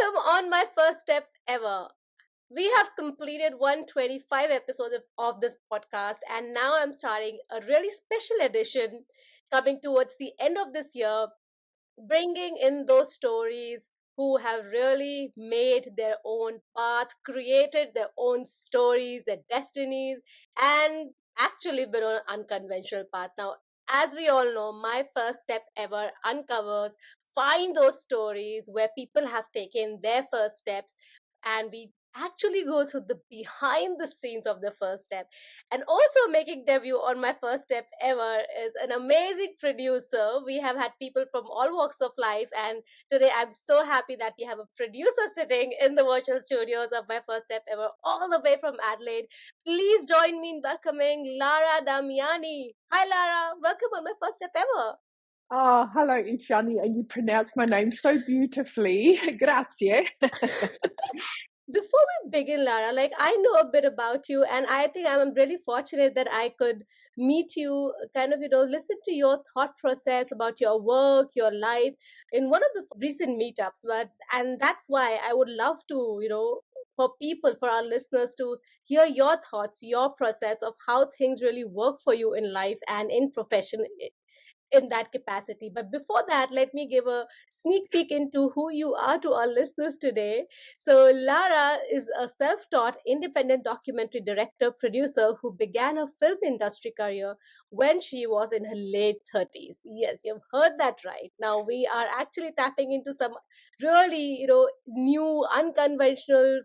Welcome on my first step ever. We have completed 125 episodes of this podcast, and now I'm starting a really special edition coming towards the end of this year, bringing in those stories who have really made their own path, created their own stories, their destinies, and actually been on an unconventional path. Now, as we all know, my first step ever uncovers, find those stories where people have taken their first steps, and we actually go through the behind the scenes of the first step. And also making debut on my first step ever is an amazing producer. We have had people from all walks of life, and today I'm so happy that we have a producer sitting in the virtual studios of my first step ever, all the way from Adelaide. Please join me in welcoming Lara Damiani. Hi, Lara. Welcome on my first step ever. Oh, hello, Ishani, and you pronounced my name so beautifully. Grazie. Before we begin, Lara, like I know a bit about you, and I think I'm really fortunate that I could meet you, kind of, listen to your thought process about your work, your life in one of the recent meetups. And that's why I would love to, for people, for our listeners to hear your thoughts, your process of how things really work for you in life and in profession in that capacity. But before that, let me give a sneak peek into who you are to our listeners today. So, Lara is a self taught independent documentary director producer who began her film industry career when she was in her late 30s. Yes, you've heard that right. Now, we are actually tapping into some really, new, unconventional,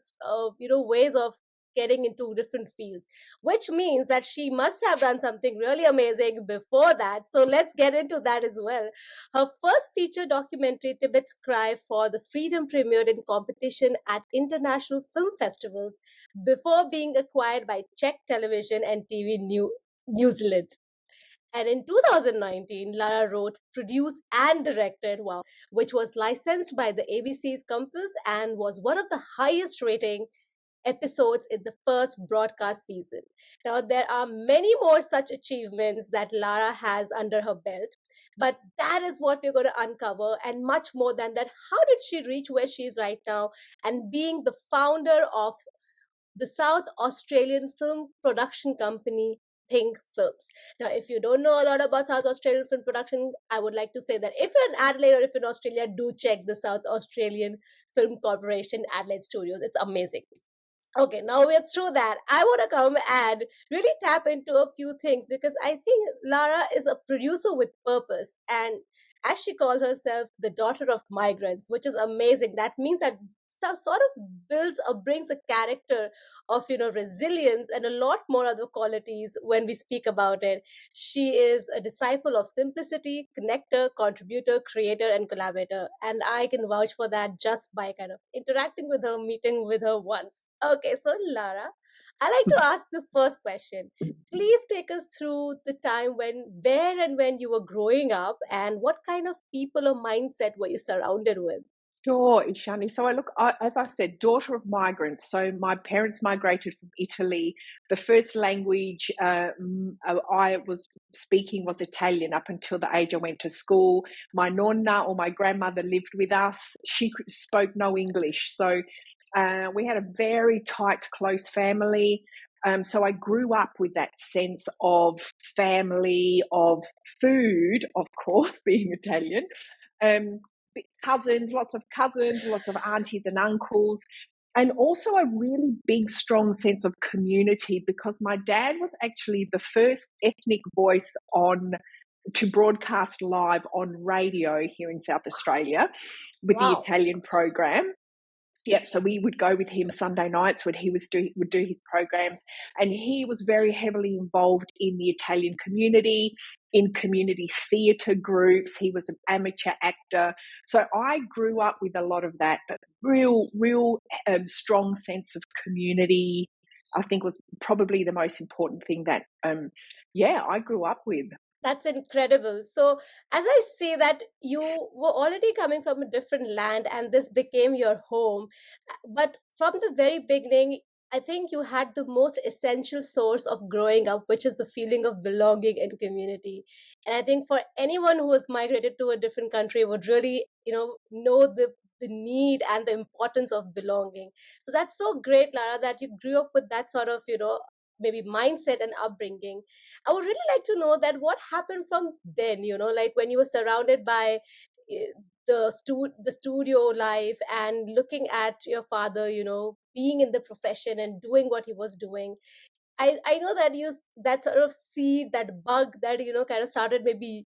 ways of getting into different fields, which means that she must have done something really amazing before that. So let's get into that as well. Her first feature documentary, Tibet's Cry for the Freedom, premiered in competition at international film festivals before being acquired by Czech television and TV New Zealand. And in 2019, Lara wrote, produced, and directed Wow, which was licensed by the ABC's Compass and was one of the highest rating episodes in the first broadcast season. Now, there are many more such achievements that Lara has under her belt, but that is what we're going to uncover, and much more than that. How did she reach where she is right now? And being the founder of the South Australian film production company, Think Films. Now, if you don't know a lot about South Australian film production, I would like to say that if you're in Adelaide or if you're in Australia, do check the South Australian Film Corporation Adelaide Studios. It's amazing. Okay, now we're through that. I want to come and really tap into a few things because I think Lara is a producer with purpose. And as she calls herself, the daughter of migrants, which is amazing. That means that sort of builds or brings a character of resilience and a lot more other qualities when we speak about it. She is a disciple of simplicity, connector, contributor, creator, and collaborator, and I can vouch for that just by kind of interacting with her, meeting with her once. Okay, so Lara, I like to ask the first question. Please take us through the time where and when you were growing up, and what kind of people or mindset were you surrounded with? Sure, Ishani. So as I said, daughter of migrants. So my parents migrated from Italy. The first language I was speaking was Italian up until the age I went to school. My nonna, or my grandmother, lived with us. She spoke no English. So we had a very tight, close family. So I grew up with that sense of family, of food, of course, being Italian. Cousins, lots of aunties and uncles, and also a really big, strong sense of community, because my dad was actually the first ethnic voice to broadcast live on radio here in South Australia with the Wow. Italian program. Yep, so we would go with him Sunday nights when he would do his programs, and he was very heavily involved in the Italian community, in community theatre groups. He was an amateur actor, so I grew up with a lot of that. But real strong sense of community, I think, was probably the most important thing that I grew up with. That's incredible. So, as I see that you were already coming from a different land and this became your home, but from the very beginning, I think you had the most essential source of growing up, which is the feeling of belonging and community. And I think for anyone who has migrated to a different country would really, know the the need and the importance of belonging. So that's so great, Lara, that you grew up with that sort of, maybe mindset and upbringing. I would really like to know that what happened from then, like when you were surrounded by eh, the studio life and looking at your father, being in the profession and doing what he was doing. I know that that sort of seed, that bug that kind of started maybe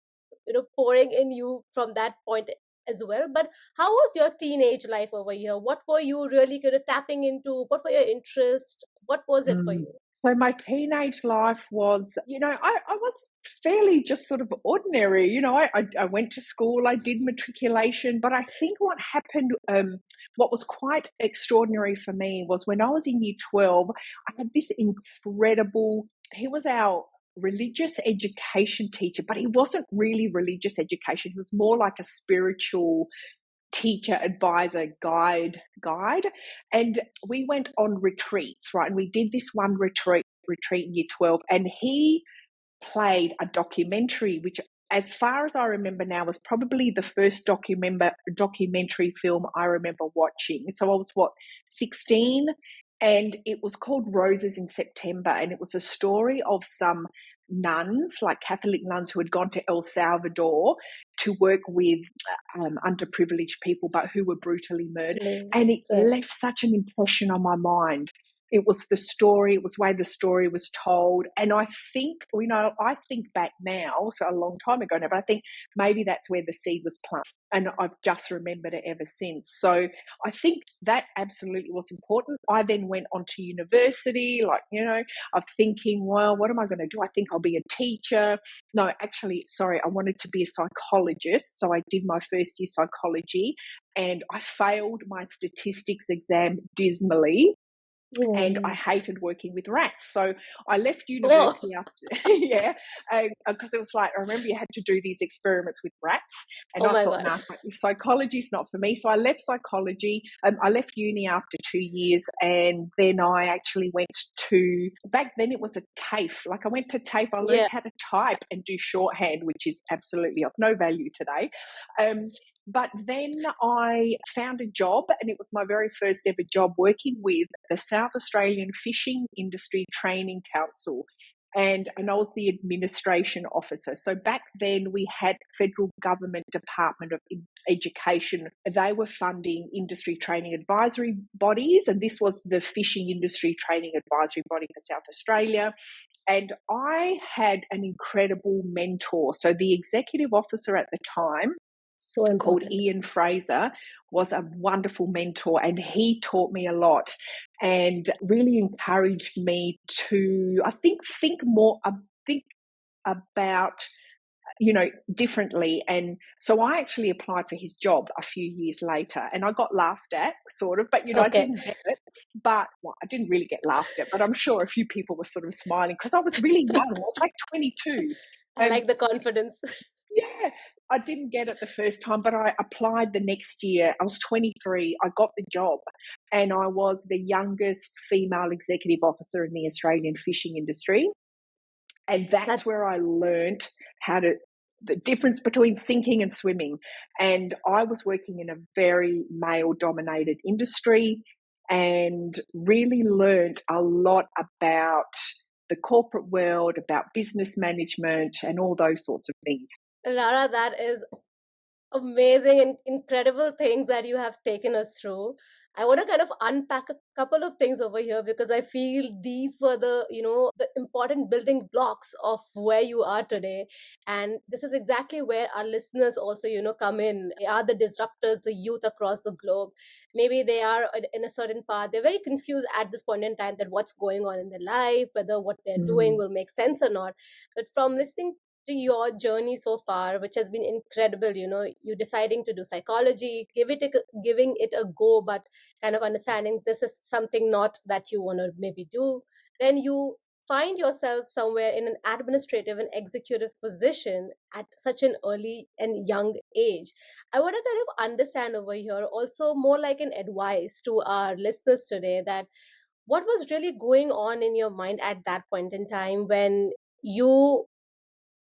pouring in you from that point as well. But how was your teenage life over here? What were you really kind of tapping into? What were your interests? What was it for Mm. you? So my teenage life was, I was fairly just sort of ordinary. I went to school, I did matriculation, but I think what happened, what was quite extraordinary for me was when I was in year 12, I had this incredible, he was our religious education teacher, but he wasn't really religious education. He was more like a spiritual teacher, advisor, guide. And we went on retreats, right? And we did this one retreat in year 12, and he played a documentary, which, as far as I remember now, was probably the first documentary film I remember watching. So I was, 16? And it was called Roses in September. And it was a story of some nuns, like Catholic nuns, who had gone to El Salvador to work with underprivileged people, but who were brutally murdered. Actually, And it right. left such an impression on my mind. It was the story, it was the way the story was told. And I think, I think back now, so a long time ago now, but I think maybe that's where the seed was planted. And I've just remembered it ever since. So I think that absolutely was important. I then went on to university, I'm thinking, well, what am I going to do? I think I'll be a teacher. No, actually, sorry, I wanted to be a psychologist. So I did my first year psychology, and I failed my statistics exam dismally, and I Oh, hated working with rats. So I left oh, university after, yeah, because it was like, I remember you had to do these experiments with rats, and oh I my thought, God. nah, psychology's not for me. So I left psychology. I left uni after 2 years, and then I actually went to, back then it was a TAFE. Like, I went to TAFE, I learned Yeah, how to type and do shorthand, which is absolutely of no value today. But then I found a job, and it was my very first ever job, working with the South Australian Fishing Industry Training Council. And I was the administration officer. So back then we had federal government Department of Education. They were funding industry training advisory bodies, and this was the Fishing Industry Training Advisory Body for South Australia. And I had an incredible mentor. So the executive officer at the time, so called important. Ian Fraser, was a wonderful mentor, and he taught me a lot and really encouraged me to, I think more, think about, differently. And so I actually applied for his job a few years later, and I got laughed at, sort of, but I Okay. didn't get it. But, well, I didn't really get laughed at, but I'm sure a few people were sort of smiling because I was really young. I was like 22. I And like the confidence. yeah, I didn't get it the first time, but I applied the next year. I was 23. I got the job, and I was the youngest female executive officer in the Australian fishing industry. And That that's where I learned the difference between sinking and swimming. And I was working in a very male dominated industry, and really learned a lot about the corporate world, about business management, and all those sorts of things. Lara, that is amazing and incredible things that you have taken us through. I want to kind of unpack a couple of things over here because I feel these were the important building blocks of where you are today. And this is exactly where our listeners also, come in. They are the disruptors, the youth across the globe. Maybe they are in a certain path. They're very confused at this point in time that what's going on in their life, whether what they're doing Mm. will make sense or not. But from listening to your journey so far, which has been incredible, you deciding to do psychology, giving it a go, but kind of understanding this is something not that you want to maybe do. Then you find yourself somewhere in an administrative and executive position at such an early and young age. I want to kind of understand over here also more like an advice to our listeners today, that what was really going on in your mind at that point in time when you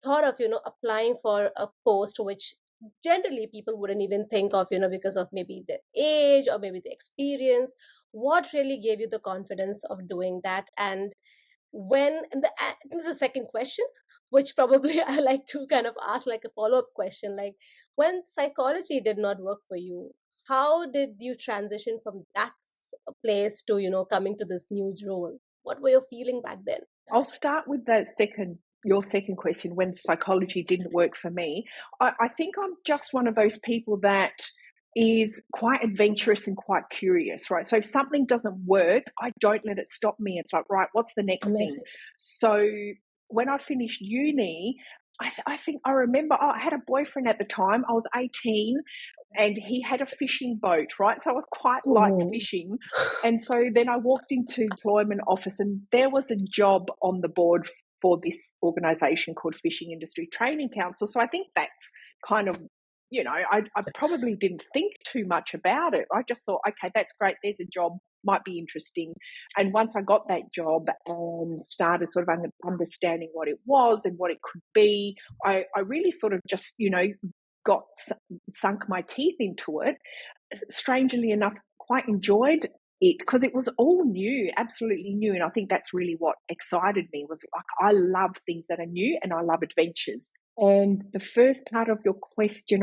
thought of applying for a post which generally people wouldn't even think of, because of maybe the age or maybe the experience. What really gave you the confidence of doing that? And this is a second question, which probably I like to kind of ask like a follow-up question, like when psychology did not work for you, how did you transition from that place to coming to this new role? What were you feeling back then? I'll start with your second question, when psychology didn't work for me. I think I'm just one of those people that is quite adventurous and quite curious, right? So if something doesn't work, I don't let it stop me. It's like, right, what's the next thing? Amazing. So when I finished uni, I think I remember I had a boyfriend at the time. I was 18 and he had a fishing boat, right? So I was quite like Oh, fishing. And so then I walked into employment office and there was a job on the board for this organisation called Fishing Industry Training Council. So I think that's kind of, I probably didn't think too much about it. I just thought, okay, that's great. There's a job, might be interesting. And once I got that job and started sort of understanding what it was and what it could be, I really sort of just, got sunk my teeth into it. Strangely enough, quite enjoyed it because it was all new, absolutely new. And I think that's really what excited me, was like, I love things that are new and I love adventures. And the first part of your question,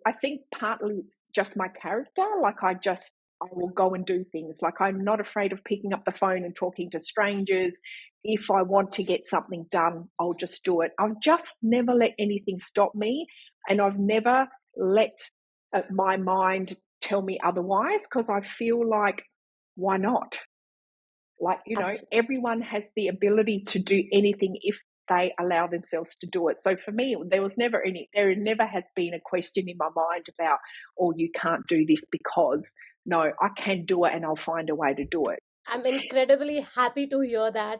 I think partly it's just my character. Like I will go and do things. Like I'm not afraid of picking up the phone and talking to strangers. If I want to get something done, I'll just do it. I've just never let anything stop me. And I've never let my mind tell me otherwise, because I feel like, why not? Like, absolutely. everyone has the ability to do anything if they allow themselves to do it. So for me, there never has been a question in my mind about, oh, you can't do this, because no, I can do it and I'll find a way to do it. I'm incredibly happy to hear that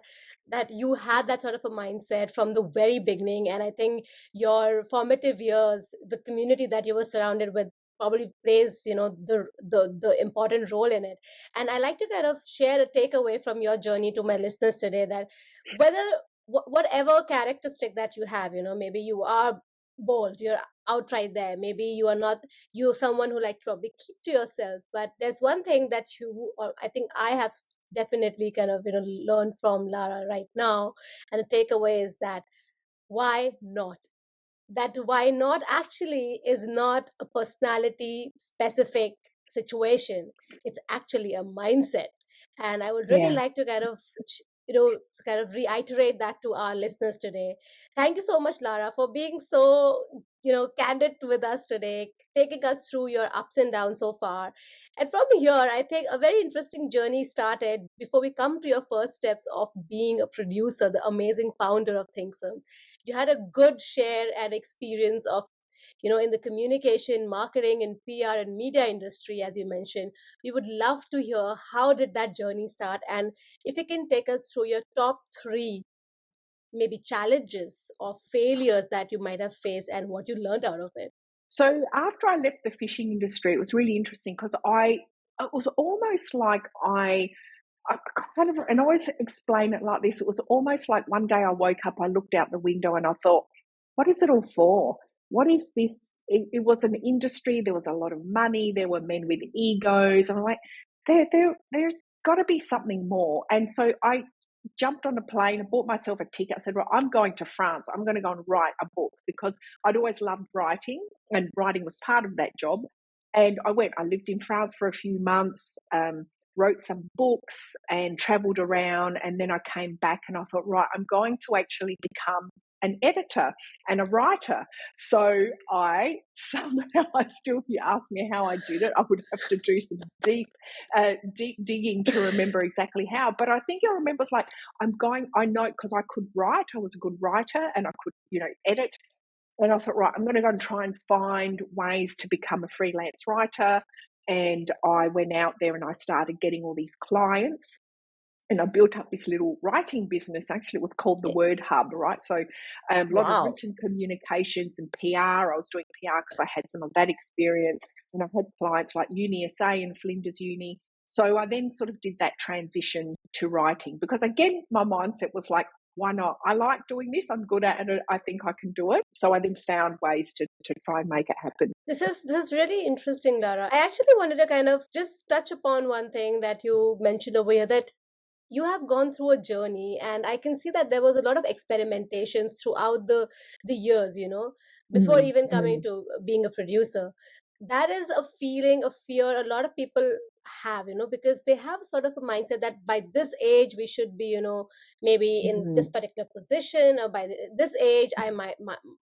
you had that sort of a mindset from the very beginning. And I think your formative years, the community that you were surrounded with probably plays, the important role in it. And I like to kind of share a takeaway from your journey to my listeners today, that whether whatever characteristic that you have, maybe you are bold, you're outright there, maybe you are not, you're someone who like to probably keep to yourself, but there's one thing that you, or I think I have definitely kind of learn from Lara right now, and the takeaway is that why not? That why not actually is not a personality specific situation. It's actually a mindset. And I would really Yeah. like to kind of kind of reiterate that to our listeners today. Thank you so much, Lara, for being so candid with us today, taking us through your ups and downs so far. And from here, I think a very interesting journey started before we come to your first steps of being a producer, the amazing founder of Think Films. You had a good share and experience of in the communication, marketing, and PR and media industry, as you mentioned. We would love to hear how did that journey start, and if you can take us through your top three maybe challenges or failures that you might have faced and what you learned out of it. So after I left the fishing industry, it was really interesting because it was almost like I kind of, and I always explain it like this. It was almost like one day I woke up, I looked out the window and I thought, what is it all for? What is this? It was an industry. There was a lot of money. There were men with egos. And I'm like, there's got to be something more. And so I jumped on a plane and bought myself a ticket. I said, well, I'm going to France. I'm going to go and write a book, because I'd always loved writing and writing was part of that job. And I lived in France for a few months, wrote some books and traveled around. And then I came back and I thought, right, I'm going to actually become an editor and a writer. So I somehow, if you ask me how I did it, I would have to do some deep digging to remember exactly how. But I think I remember it's like, I know, because I could write, I was a good writer and I could, edit. And I thought, right, I'm going to go and try and find ways to become a freelance writer. And I went out there and I started getting all these clients. And I built up this little writing business. Actually, it was called the Okay. Word Hub, right? So a lot of Wow. written communications and PR. I was doing PR because I had some of that experience. And I had clients like UniSA and Flinders Uni. So I then sort of did that transition to writing, because again, my mindset was like, why not? I like doing this. I'm good at it. I think I can do it. So I then found ways to try and make it happen. This is really interesting, Lara. I actually wanted to kind of just touch upon one thing that you mentioned over here, that you have gone through a journey, and I can see that there was a lot of experimentations throughout the years, before Mm, even coming mm, to being a producer. That is a feeling of fear a lot of people have, because they have sort of a mindset that by this age we should be, maybe in this mm, particular position, or by this age I might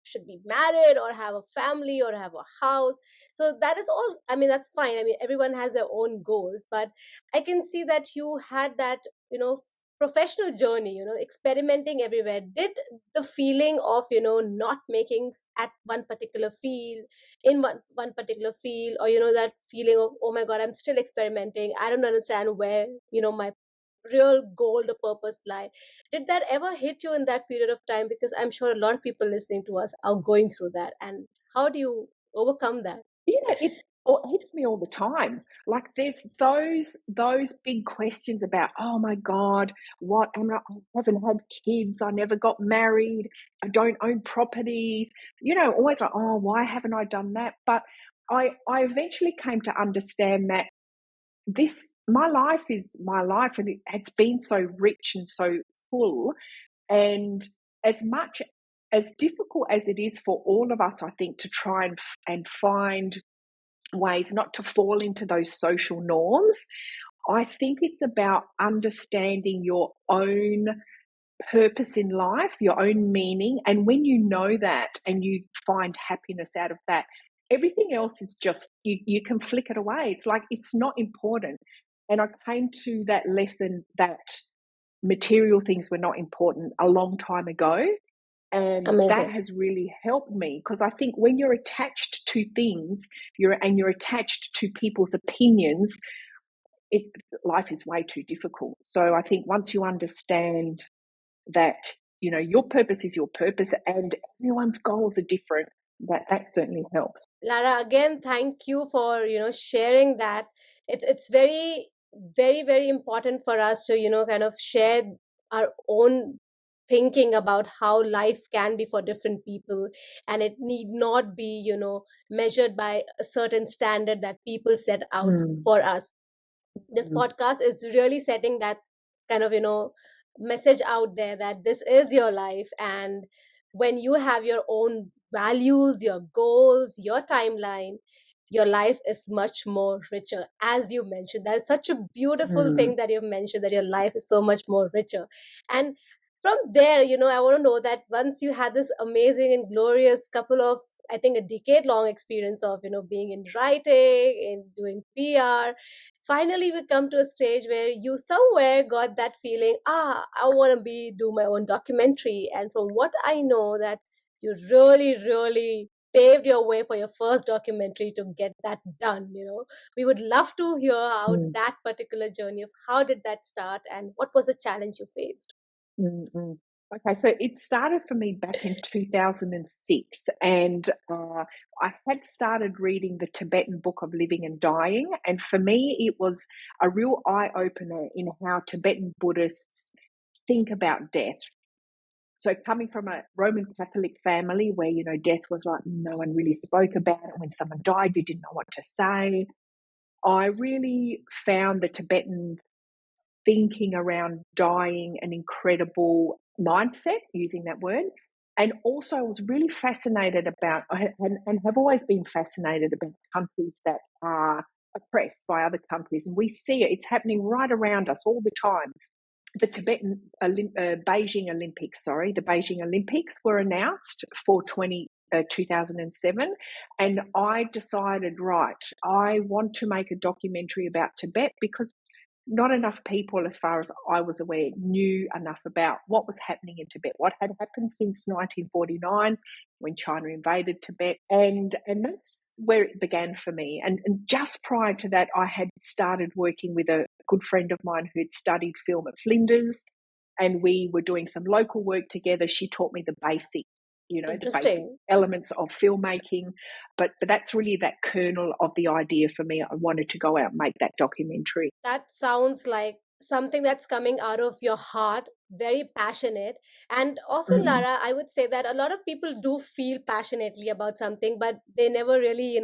should be married or have a family or have a house. So that is all, I mean, that's fine. I mean, everyone has their own goals, but I can see that you had that, professional journey, experimenting everywhere. Did the feeling of, not making at one particular field, in one particular field, or that feeling of, oh my god, I'm still experimenting, I don't understand where, my real goal, the purpose lie, did that ever hit you in that period of time? Because I'm sure a lot of people listening to us are going through that, and how do you overcome that? it hits me all the time. Like there's those big questions about, oh my God, what am I haven't had kids, I never got married, I don't own properties, always like, oh, why haven't I done that? But I eventually came to understand that my life is my life, and it's been so rich and so full. And as much as difficult as it is for all of us, I think, to try and find ways not to fall into those social norms, I think it's about understanding your own purpose in life, your own meaning. And when you know that and you find happiness out of that, everything else is just, you can flick it away. It's like, it's not important. And I came to that lesson that material things were not important a long time ago. And that Amazing. has really helped me, because I think when you're attached to things, you're attached to people's opinions, life is way too difficult. So I think once you understand that, your purpose is your purpose and everyone's goals are different, that certainly helps. Lara, again, thank you for, sharing that. It's very, very, very important for us to, kind of share our own thinking about how life can be for different people, and it need not be, measured by a certain standard that people set out Mm, for us. This mm, podcast is really setting that kind of, message out there, that this is your life, and when you have your own values, your goals, your timeline, your life is much more richer. As you mentioned, that is such a beautiful mm, thing that you've mentioned, that your life is so much more richer. And from there, I want to know that once you had this amazing and glorious couple of, I think, a decade long experience of, being in writing and doing PR, finally we come to a stage where you somewhere got that feeling, I want to be do my own documentary. And from what I know, that you really, really paved your way for your first documentary to get that done. We would love to hear how mm. that particular journey of how did that start, and what was the challenge you faced. Mm, mm. Okay, so it started for me back in 2006, and I had started reading the Tibetan Book of Living and Dying, and for me, it was a real eye opener in how Tibetan Buddhists think about death. So, coming from a Roman Catholic family where death was like no one really spoke about it. When someone died, you didn't know what to say. I really found the Tibetan thinking around dying an incredible mindset, using that word. And also, I was really fascinated about, and have always been fascinated about countries that are oppressed by other countries. And we see it, it's happening right around us all the time. The Beijing Olympics were announced for 2007, and I decided, right, I want to make a documentary about Tibet, because not enough people, as far as I was aware, knew enough about what was happening in Tibet, what had happened since 1949 when China invaded Tibet. And that's where it began for me. And just prior to that, I had started working with a good friend of mine who had studied film at Flinders, and we were doing some local work together. She taught me the basic Interesting. elements of filmmaking, but that's really that kernel of the idea for me. I wanted to go out and make that documentary. That sounds like something that's coming out of your heart, very passionate. And often, Mm. Lara, I would say that a lot of people do feel passionately about something, but they never really,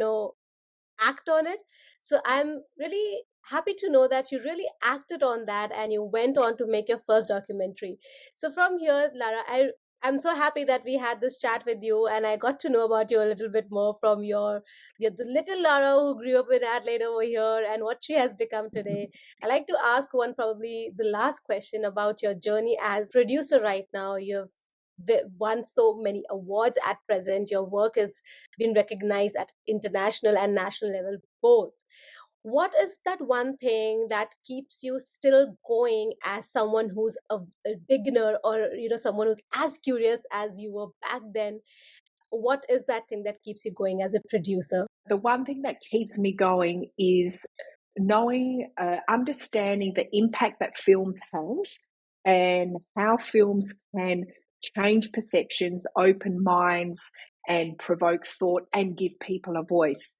act on it. So I'm really happy to know that you really acted on that and you went on to make your first documentary. So from here, Lara, I'm so happy that we had this chat with you and I got to know about you a little bit more from your the little Lara who grew up in Adelaide over here and what she has become today. I like to ask one, probably the last question, about your journey as producer right now. You've won so many awards at present. Your work has been recognized at international and national level both. What is that one thing that keeps you still going as someone who's a beginner, or someone who's as curious as you were back then? What is that thing that keeps you going as a producer? The one thing that keeps me going is knowing, understanding the impact that films have and how films can change perceptions, open minds, and provoke thought and give people a voice.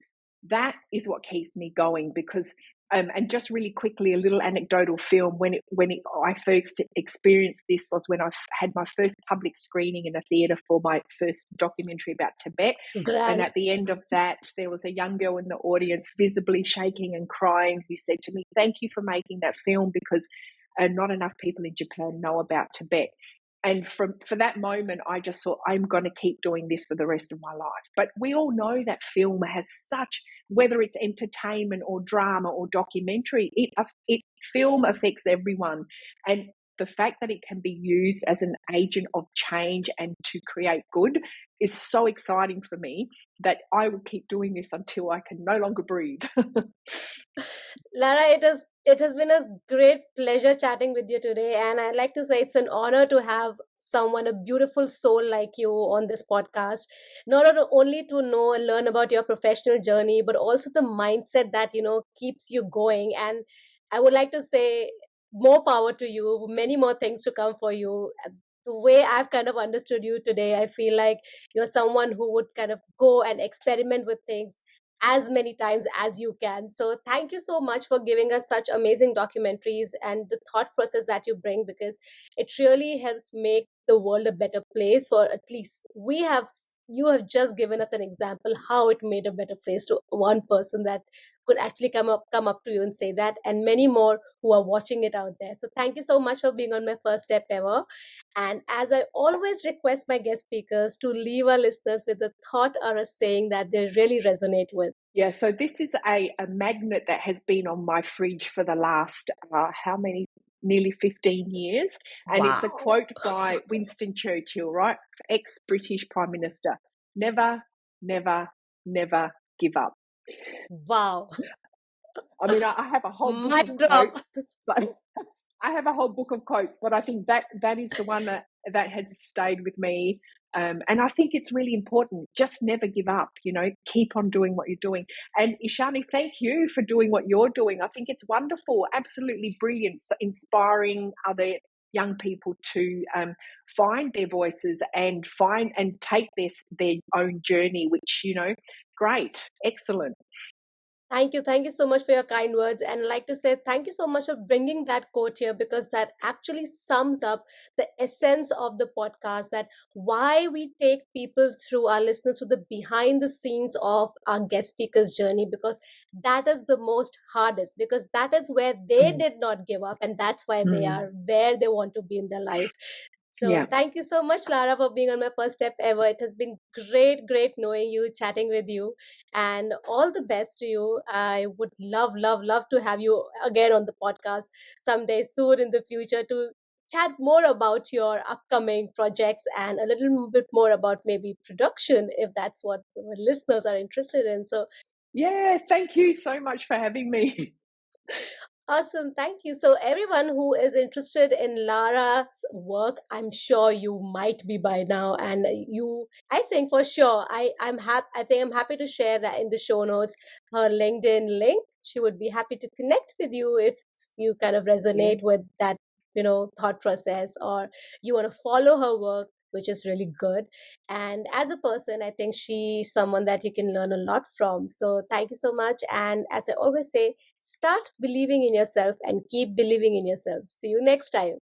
That is what keeps me going because, and just really quickly, a little anecdotal film. I first experienced this was when I had my first public screening in a theatre for my first documentary about Tibet. And Grand. at the end of that, there was a young girl in the audience visibly shaking and crying who said to me, "Thank you for making that film because not enough people in Japan know about Tibet." And for that moment, I just thought, I'm going to keep doing this for the rest of my life. But we all know that film has such, whether it's entertainment or drama or documentary, film affects everyone. And the fact that it can be used as an agent of change and to create good is so exciting for me that I will keep doing this until I can no longer breathe. Lara, it has been a great pleasure chatting with you today, and I'd like to say it's an honor to have someone, a beautiful soul like you, on this podcast. Not only to know and learn about your professional journey, but also the mindset that keeps you going. And I would like to say more power to you. Many more things to come for you. The way I've kind of understood you today, I feel like you're someone who would kind of go and experiment with things as many times as you can. So thank you so much for giving us such amazing documentaries and the thought process that you bring, because it really helps make the world a better place. For at least we have you have just given us an example how it made a better place to one person that could actually come up to you and say that, and many more who are watching it out there. So thank you so much for being on my first step ever. And as I always request my guest speakers to leave our listeners with a thought or a saying that they really resonate with. Yeah, so this is a magnet that has been on my fridge for the last, how many, nearly 15 years. And it's a Wow. quote by Winston Churchill, right? Ex-British Prime Minister. Never, never, never give up. Wow. I mean, I have a whole book Mic of drop. quotes, but I have a whole book of quotes, but I think that is the one that has stayed with me. And I think it's really important. Just never give up, keep on doing what you're doing. And Ishani, thank you for doing what you're doing. I think it's wonderful, absolutely brilliant, inspiring other young people to find their voices and take their own journey, which, great, excellent. Thank you so much for your kind words. And I'd like to say thank you so much for bringing that quote here, because that actually sums up the essence of the podcast, that why we take people through, our listeners, to the behind the scenes of our guest speakers' journey, because that is the most hardest, because that is where they Mm, did not give up, and that's why they mm, are where they want to be in their life. So yeah. thank you so much, Lara, for being on my first step ever. It has been great knowing you, chatting with you, and all the best to you. I would love to have you again on the podcast someday soon in the future to chat more about your upcoming projects and a little bit more about maybe production, if that's what the listeners are interested in. So Yeah, thank you so much for having me. awesome, thank you. So everyone who is interested in Lara's work, I'm sure you might be by now, and I think for sure, I think I'm happy to share that in the show notes, her LinkedIn link. She would be happy to connect with you if you kind of Yeah. resonate with that, thought process, or you want to follow her work, which is really good. And as a person, I think she's someone that you can learn a lot from. So thank you so much. And as I always say, start believing in yourself and keep believing in yourself. See you next time.